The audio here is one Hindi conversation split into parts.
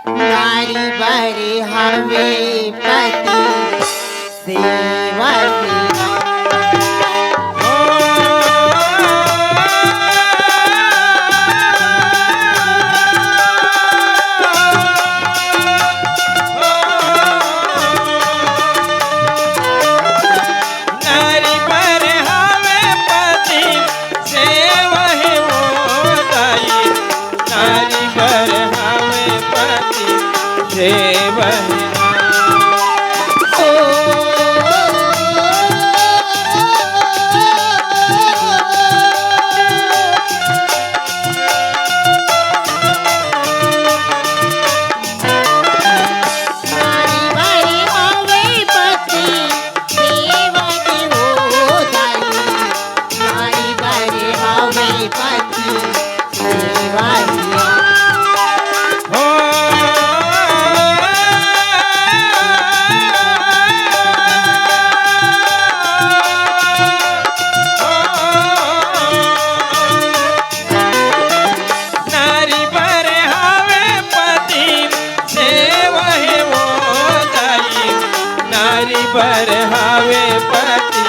नारी बरे हवे पति सेवक पर हावे पति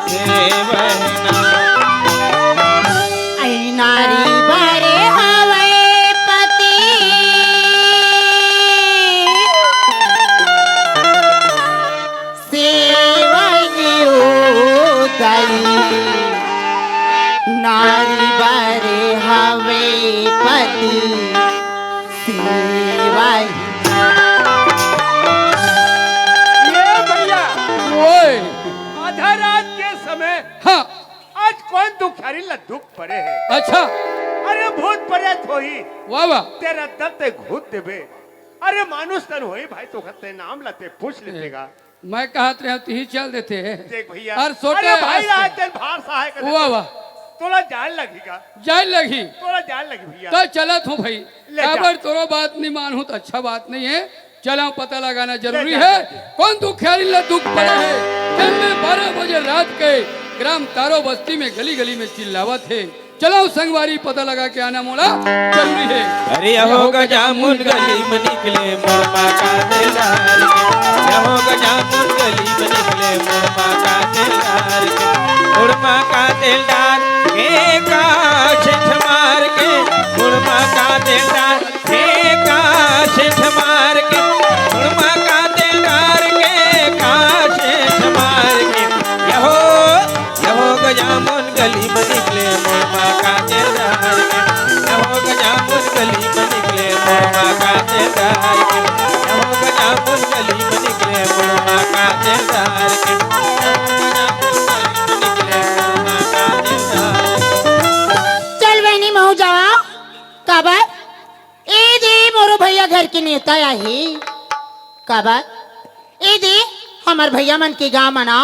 सेवना आई नारी बरे हवे पति सेवक उदयी नारी बरे हवे पति सेवक आधा रात के समय हाँ आज कौन दुखियारी दुख पड़े है। अच्छा अरे भूत पड़े थोही वाह वाह तेरा दल ते घूत देबे। अरे मानुष तन होई भाई तो खते नाम लाते पूछ लेतेगा। मैं कहत रहे तू ही चल देते देख भैया और सोटे अरे भाई आज तेन भार सहाय कर वाह वाह तोला जान लगेगा जान लगी तोला जान लगी भैया तो चलत हूँ भाई ले जा। काबर तोरो बात नहीं मानू तो अच्छा बात नहीं है। चलो पता लगाना जरूरी ले जा, है ले जा। कौन दुखियारी ला दुख पड़ा है। जब में 12 बजे रात के ग्राम तारो बस्ती में गली गली में चिल्लावत है। चलो संगवारी पता लगा के आना मोला जरूरी है। अरे हो गजामुन गली में निकले मोरमा का दिलदार के हो गजामुन गली में निकले मोरमा का दिलदार के मोरमा का दिलदार के का छिठ मार के मोरमा का दिलदार के का छिठ मार के मोरमा का दिलदार के का छिठ मार के यहो गजामुन गली में निकले मोरमा का दिलदार के यहो गजामुन गली में निकले मोरमा का दिलदार के यहो गजामुन गली में निकले मोरमा का दिलदार के निकले मोरमा का दिलदार। चल बहनी महू जावा काबर ए दे मोरो भैया घर के नेता आई काबर ए दे हमार भैया मन के गाँव मना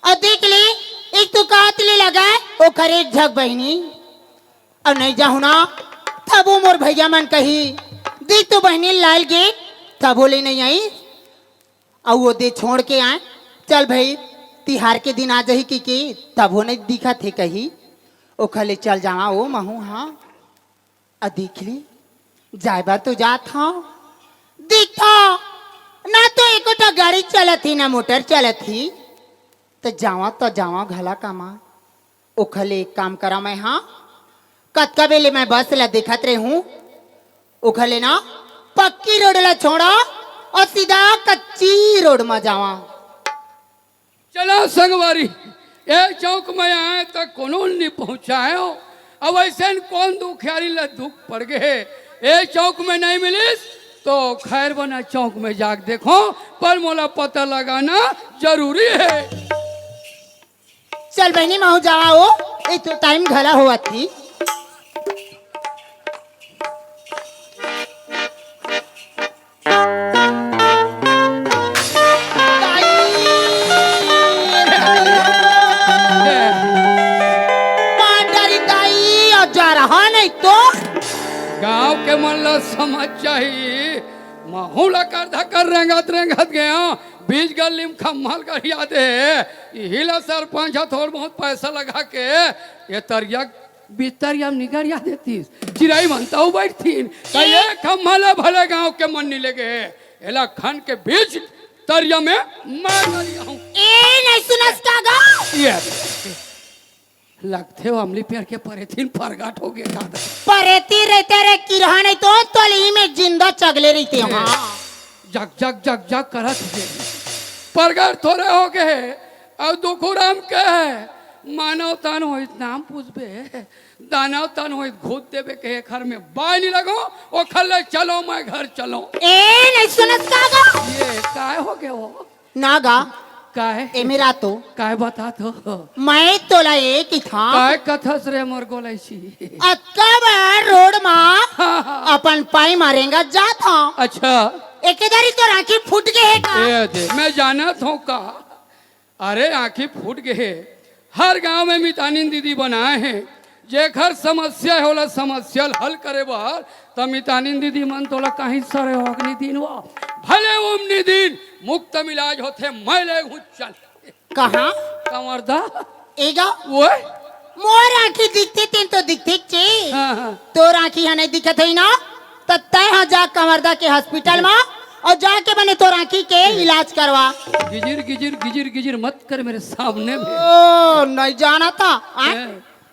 और देख ले एक तो कातले लगा ओ करे एक झक बहनी और नहीं जाहू ना तब वो मोर भैया मन कही देख तो बहनी लाल गे तब बोले नहीं आई और वो दे छोड़ के आए चल भाई तिहार के दिन आ जाही की तब वो नहीं दिखा थे कही ओ खले चल जावा ओ महू हाँ आ देख ली जाए बार तो जात हाँ देखा ना तो एकोटा गाड़ी चलत ही ना मोटर चलत ही तो जावा घला कामा ओखले एक काम करा मैं हाँ कतका बेले मैं बस ला देखत रही हूँ ओखले ना पक्की रोड ला छोड़ा और सीधा कच्ची रोड में जावा। चलो संगवारी ये चौक में आए तो कोनो नहीं पहुंचा है अब ऐसे कौन दुखियारी ला दुख पड़ गए ये चौक में नहीं मिलिस तो खैर बना चौक में जाके देखो पर मोला पता लगाना जरूरी है। चल बहनी महू जावा हो ये तो टाइम घला हुआ थी। गांव के मन ला समझ चाहिए माहौल कर धकर रेंगत गया बीज गली में खम्मल कर याद है हिला सरपंच थोड़ा बहुत पैसा लगा के ये तरिया बितरिया निगरिया देती चिराई मनता हूँ बैठती तो एक हम भले भले गांव के मन लगे एला खान के बीच तरिया में मार हूँ ए नहीं सुनस कागा ये लगते हो अमली पेड़ के परे थीन फरगाट हो गया दादा परेती रहते रे किरहा नहीं तो तोली में जिंदा चगले रहते हाँ जग जग जग जग करत हुए परगट थोड़े हो गए अब दुखुराम के मानव तन हो नाम पूछबे दानव तन हो घूत देवे के घर में बाय नहीं लगो ओ खले चलो मैं घर चलो ए नहीं सुनस कागा ये काय हो गया वो नागा काय ए मेरा तो काय बता तो मैं तोला एक ही था काय कथस रे मोर गोलैसी अक्का बार रोड माँ अपन पाई मारेगा जाता अच्छा एकेदारी तो राखी फूट गए है का ये दे मैं जाना था का अरे आंखें फूट गए हर गांव में मितानिन दीदी बनाए हैं जे घर समस्या होला समस्या हल करे बार तो मितानिन दीदी मन तोला कहीं सरे हो अग्नि दिन वो भले उमनी दिन मुक्त मिलाज होते मैं ले हूँ चल कहाँ कंवरदा एगा वो मोर आँखी दिखते तेन तो दिखते चे हाँ हाँ तो आँखी है नहीं दिखत है ना तो तय हाँ जा कंवरदा के हॉस्पिटल में और जाके बने तो आँखी के इलाज करवा गिजिर गिजिर गिजिर गिजिर मत कर मेरे सामने में ओ नहीं जाना था हैं?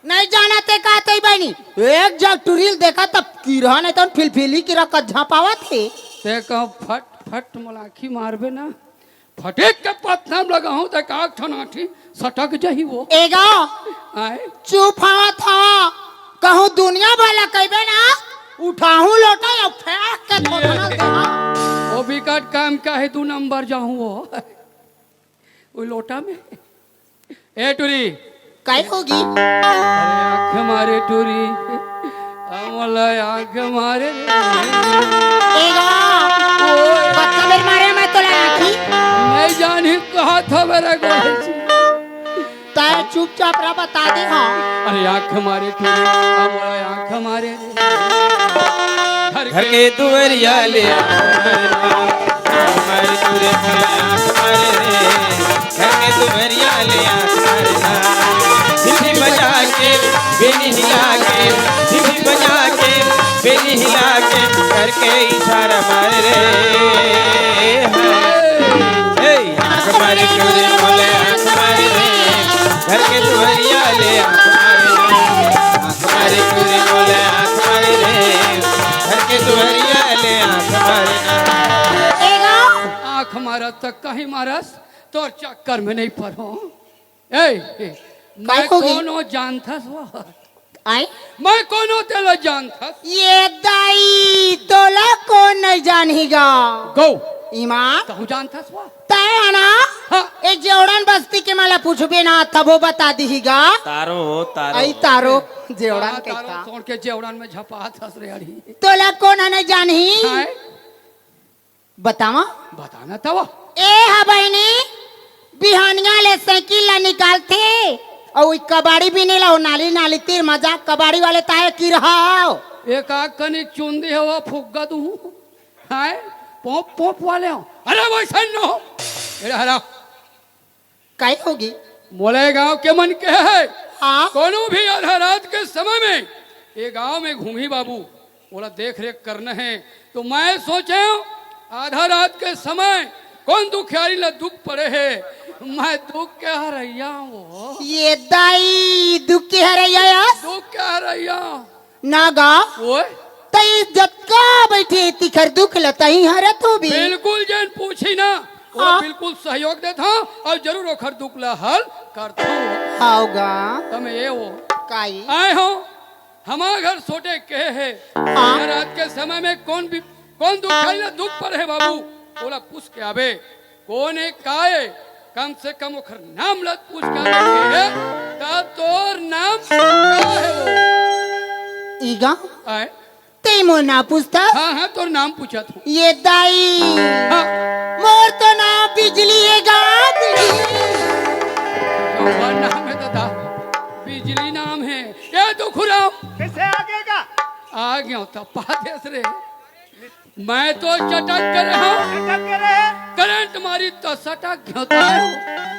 नहीं जाना ते का तई बनी एक जग टुरिल देखा तब कीड़ा नहीं तो फिलफिली कीड़ा कज्जा पावा थे ते कहो फट फट मलाखी मारबे ना फटेक के पथनाम लगा हूँ ते काक ठनाठी सटक जही वो एगा आए चुप हवा था कहूँ दुनिया भला कहबे ना उठाऊं लोटा या फेंक के थोड़ा ना वो विकट काम का है तू नंबर जाऊँ वो लोटा में ए टूरी काय होगी अरे आँख मारे टूरी अमला आँख मारे एगा बच्चा मेरे मारे मैं तो लाखी मैं जानी कहा था मेरे गोले तार चुपचाप रहा बता दे हाँ अरे आँख मारे टूरी अमला आँख मारे घर के दुवरिया ले हमारे तुरे आँख मारे रे घर के दुवरिया ले आँख मारे दिल्ली बजा के बेनी हिला के दिल्ली बजा के बेनी हिला के करके इशारा मारे रे आँख मारे तुरे बोले आँख मारे रे घर के दुवरिया ले आँख मारे तुरे बोले आँख मारे रे घर के दुवरिया ले आँख मारे एगा आँख मारा तक कहीं मारस तो चक्कर में नहीं पड़ो ए मैं होगी? कोनो जानथस वो आई मैं कोनो तेला जानथस ये दाई तोला कौन नहीं जानेगा गो ईमान कहूँ जानथस वो तय है ना हाँ एक जेवड़न बस्ती के माला पूछबे ना तब वो बता दीगा तारो आई तारो जेवड़न के तारो का तोड़ के जेवड़न में झपा थस रे अड़ी तोला कौन नहीं जानी हाय बतावा बताना तवा ए हा बहनी बिहानिया ले साइकिल ला निकालते और वही कबाड़ी भी नहीं लाओ नाली नाली तीर मजाक कबाड़ी वाले ताए की रहा एक आग कनी चुंदी हवा फुग्गा तू हाय पोप पोप वाले हो अरे वैसा न हो अरे हरा काय होगी मोले गांव के मन के है हाँ कोनो भी आधा रात के समय में ये गांव में घूमी बाबू बोला देख रेख करना है तो मैं सोचे आधा रात के समय कौन दुखियारी ला दुख पड़े है मैं दुख के हरैया वो ये दाई दुख के हरैया दुख के हरैया नागा वो तई जतका बैठे तिखर दुख लता ही हरत हो भी बिल्कुल जन पूछी ना वो हाँ। बिल्कुल सहयोग देता हूँ और जरूर ओखर दुख ला हल करता हूँ होगा तम ये वो काई आए हो हमारे घर सोटे के है हाँ। रात के समय में कौन दुख पर है बाबू बोला पूछ के आवे कौन है काए कम से कम ओखर नाम लत पूछ के आवे तब तोर नाम का है वो ईगा आए ते मोर ना पूछता हाँ हाँ तोर नाम पूछा था ये दाई हाँ मोर तो ना बिजली है गा जौहर नाम है दादा बिजली नाम है ये तो खुराम कैसे आगेगा आ गया तो पादेस रे मैं तो चटक कर रहा हूँ अटक के रहे करंट मारी तो सटक गया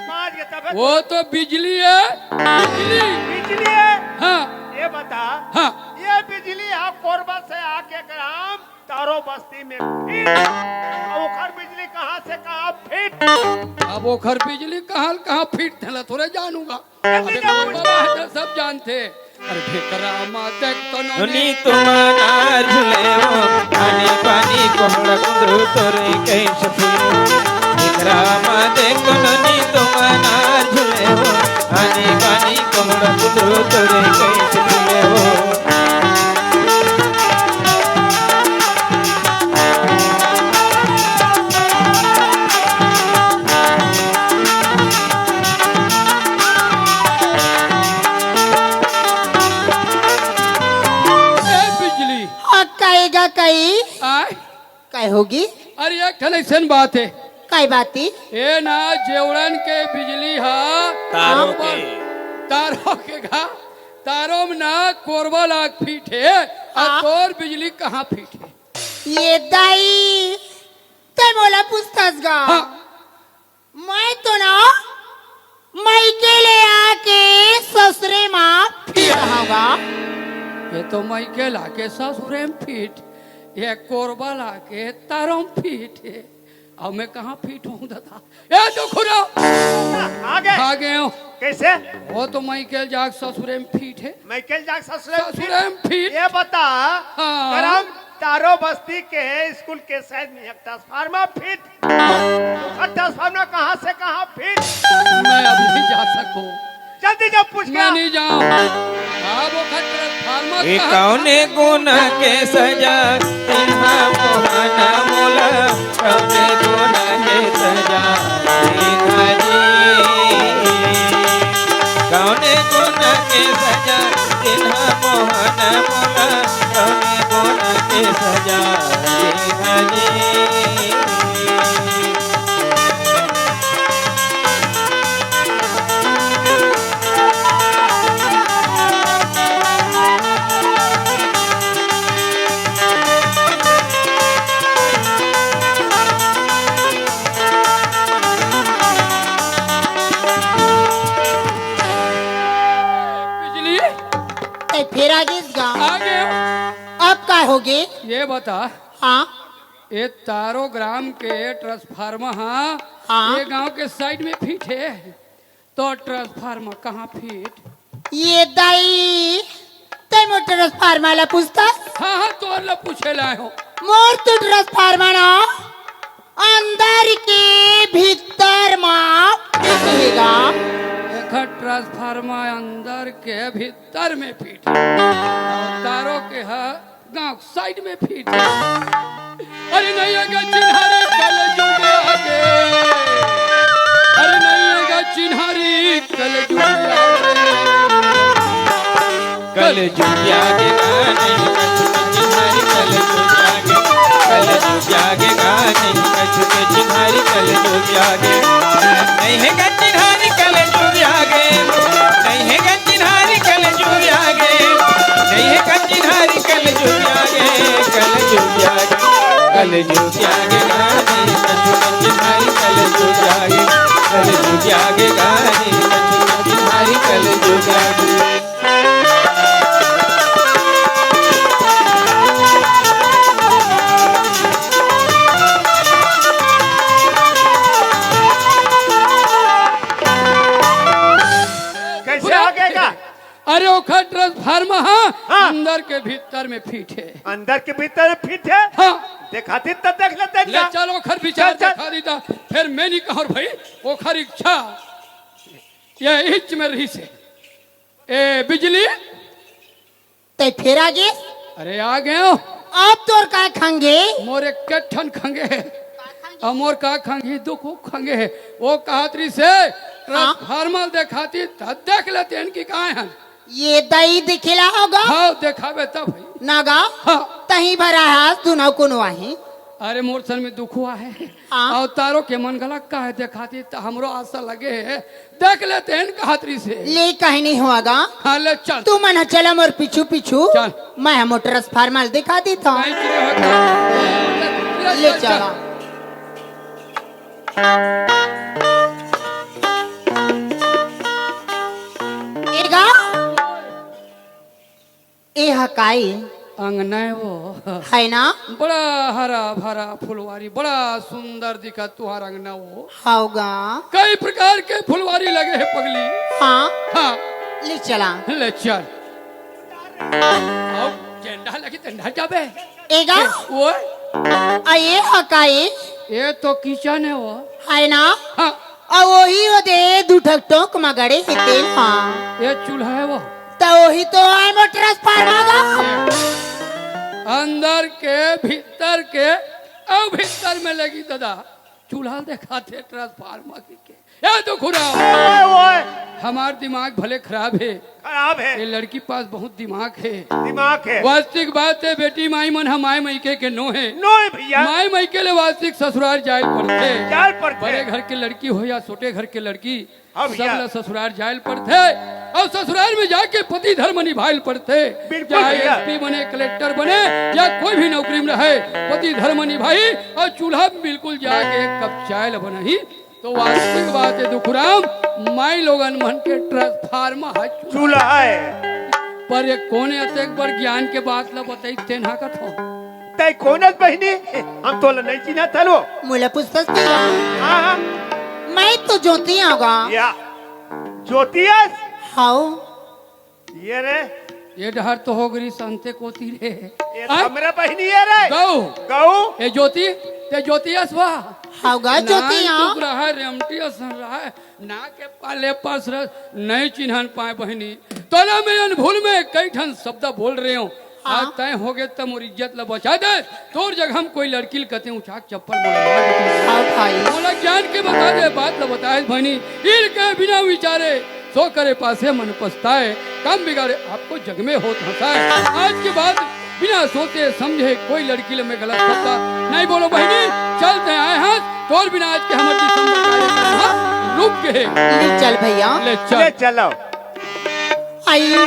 मार के तब वो तो बिजली है बिजली बिजली है हाँ ये बता हाँ ये बिजली है कोरबा से आके ग्राम तारो बस्ती में फिट और ओखर बिजली कहाँ से कहाँ फिट। अब ओखर बिजली कहाँ फिट थला थोड़े जानूंगा। अबे बाबा है तो सब जानते। अरे ठेकरा मा देख तो नी तुमानार झुलेवो पानी पानी कोहड़ा कुंद्रू तोरे कैसे फूलो ठेकरा मा देख नी तुमानार झुलेवो पानी पानी कोहड़ा कुंद्रू तोरे कैसे फूलो। कहेगा कई आय काय होगी। अरे एक ठन ऐसन बात है काय बाती ए ना जेवड़न के बिजली हा तारों के घा तारों में ना कोरबा लाख फीट है और तोर बिजली कहाँ फीट है। ये दाई ते बोला पूछतास गा। हाँ। मैं तो ना मायके ले आके ससुरे माँ फिर रहागा। ये तो मायके लाके ससुरे में फीट ये कोरबा लाके तारों में फीट है। अब मैं कहाँ फिट हूँ दादा। ए तो खुरा आ गए हो कैसे वो तो माइकल जाग ससुरे में फीट है। माइकल जाग ससुरे में फिट ये बता हाँ। ग्राम तारो बस्ती के स्कूल के साइड में एक ट्रांसफार्मर फिट ट्रांसफार्मर कहाँ से कहाँ फिट। मैं अब नहीं जा सकूं जल्दी जब पूछ मैं नहीं जाऊं। अब वो ट्रांसफार्मर ये कौने गुना के सजा तिन्हा मोहना मोला कौने गुना के सजा तिन्हा जी कौने गुना के सजा तिन्हा मोहना मोला कौने गुना के सजा तिन्हा जी। फिर आगे आगे अब क्या होगी ये बता। हाँ ये तारो ग्राम के ट्रांसफार्मर हाँ, हाँ। ये गांव के साइड में फिट है तो ट्रांसफार्मर कहाँ फिट। ये दाई ते मोर ट्रांसफार्मर ला पूछता। हाँ हाँ तो ला पूछे लाए हो मोर तो ट्रांसफार्मर ना अंदर के भीतर माँ रहेगा। ट्रांसफार्मर अंदर के भीतर में फिट और तारों के गांव साइड में फिट। अरे नहीं है चिन्हारी कल जुगे आगे। अरे नहीं है चिन्हारी कल जुगे कल जुगे आगे गाने चिन्हारी कल जुगे आगे कल जुगे आगे गाने चिन्हारी कल जुगे आगे नहीं है चिन्हारी कल जुगे आगे नहीं है चिन्हारी कल जुगे आगे नहीं है चिन्हारी कल जुगे आगे कल जुगे आगे कल जुगे आगे गाने चिन्हारी कल जुगे आगे कल जुगे आगे गाने चिन्हारी कल जुगे आगे। अरे ओखर ट्रांसफार्मर हाँ, हाँ। अंदर के भीतर में फिट है। अंदर के भीतर फिट है हाँ। दिखाती तब देख लेते ले चलो ओखर विचार चल, चल। दिखा दीता फिर मैं नहीं कहूँ भाई ओखर इच्छा ये हिच में रही से ए बिजली ते फिर आगे अरे आ गए हो अब तोर का खंगे मोरे कठन खंगे है और मोर का खंगी दुख खंगे है वो कहतरी से ट्रांसफार्मर दिखाती तब देख लेते हैं इनकी कहाँ है। ये दही दिखला होगा हाँ दिखावे तब भाई नागा हाँ। तही भरा है सुनो कुनो आहे। अरे मोर सन में दुख हुआ है हाँ। और तारों के मन गला का है दिखाती तो हमरो आशा लगे है देख लेते हैं कहतरी से ले कहीं नहीं होगा। हाँ ले चल तू मन चला मोर पीछू पीछू चल। मैं मोटर ट्रांसफार्मर दिखा दी था कहीं की नहीं होता। ले चला। ए हकाई अंगना है वो है ना? बड़ा हरा भरा फुलवारी, बड़ा सुंदर दिखा तुहार अंगना वो। होगा। कई प्रकार के फुलवारी लगे है पगली। हाँ हाँ ले चला। ले चल। आओ झंडा लगी झंडा जाबे। एगा वो ये हकाई ये तो किचन है वो। है ना? हाँ और वही हो दे दुठक टोक मगड़े हिते। हाँ ये चूल्हा है वो। तो वही तो है वो ट्रांसफार्मर। अंदर के भीतर के और भीतर में लगी दादा चूल्हा दिखाते ट्रांसफार्मर के। ये तो खुरा ओए हमार दिमाग भले खराब है, खराब है, ये लड़की पास बहुत दिमाग है। दिमाग है। वास्तविक बात है बेटी माई मन हम माई मैके के नो है। नो है भैया, माई मैके ले वास्तविक ससुराल जायल पड़ते। जाल पर थे। बड़े घर के लड़की हो या छोटे घर के लड़की हाँ सब भैया। लोग ससुराल जायल पड़ते और ससुराल में जाके पति धर्म निभाइल पड़ते। बिल्कुल चाहे भैया। एसपी बने, कलेक्टर बने या कोई भी नौकरी में रहे, पति धर्म निभाई और चूल्हा में बिल्कुल जाके एक कप चाय बनाई। तो वास्तविक बात है दुखुराम माई लोगन मन के ट्रांसफार्मर है चूल्हा है। पर ये कोने अतेक बड़ ज्ञान के बात ला बताई तेना का था। तय कोनत बहनी हम तो नहीं चिन्हा थलो। मुला पुस्तक हाँ मैं तो ज्योति होगा। या ज्योतियस हाउ ये रे, ये डहर तो हो गई संते कोती रे। ये हमरा बहनी है रे। गौ गऊ ए ज्योति ते ज्योतियस वाह होगा ज्योति। चुप रहा रेमटियस रहा ना के पाले पास नहीं चिन्हन पाए बहनी। तो ना मैं भूल में कई ठन शब्द बोल रहे हूँ। आज तय हो गए तब मोर इज्जत ला बचा दे। तोर जगह हम कोई लड़की कहते हैं उछाक चप्पल हाँ भाई बोला ज्ञान के बता दे बात ला बताए बहनी। ईर के बिना विचारे सो करे पासे मन पछताए, काम बिगाड़े आपको जग में होत हंसाए। आज के बाद बिना सोचे समझे कोई लड़की ले में गलत करता नहीं। बोलो बहनी चलते आए हैं तोर बिना आज के हमारे रुक गए। ले चल भैया ले ले चल चलो। आई हो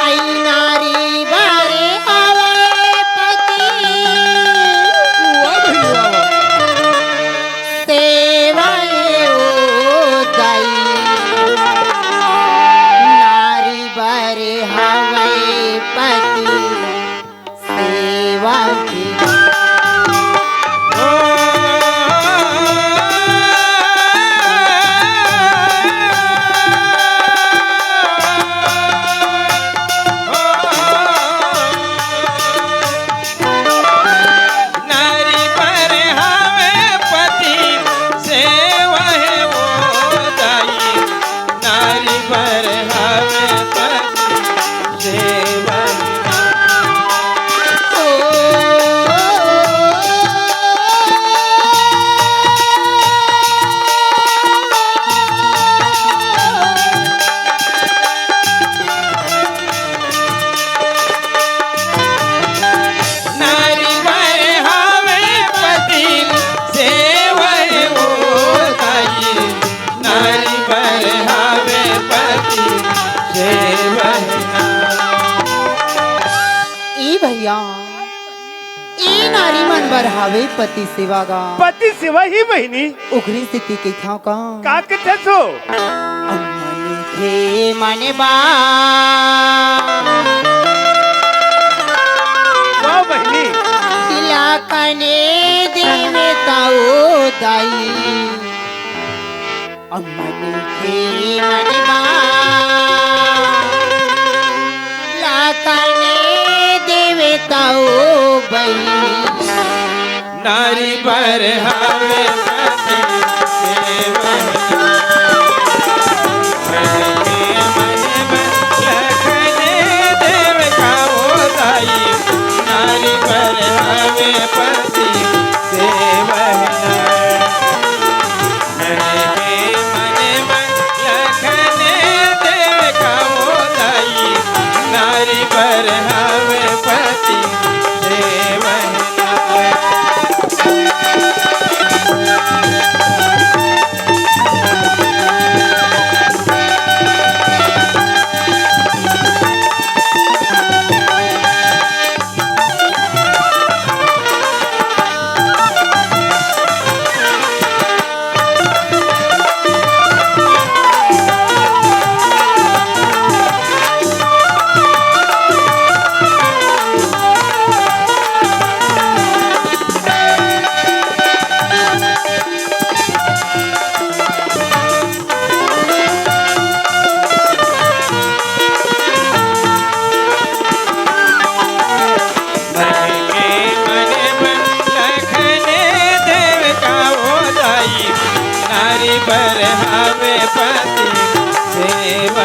आई नारी बारे आवे पति वाह बहनी वाह वाह। सेवाए उदाई नारी बारे हवाई पति सेवा की। नारी पर हवे पति सेवा है वो दाई। नारी पर हवे पति सेवा नारी पर हवे पति सेवा है वो दाई। नारी पर हवे पति सेवा ई भैया ई नारी मन बर हवे पति सेवा गा। पति सेवा ही बहनी उखरी स्थिति के था का का कथे सो। मन थे मन बा वाह बहनी दिला कने देवे ताओ दाई। मन थे मन बा ला कने देवे ताओ बई। नारी पर हवे पति सेवा लखने देव का वो दाई। नारी पर हवे पति सेवा लखने देव का वो दाई। नारी पर हवे पति सेवा बरहावे पति सेवा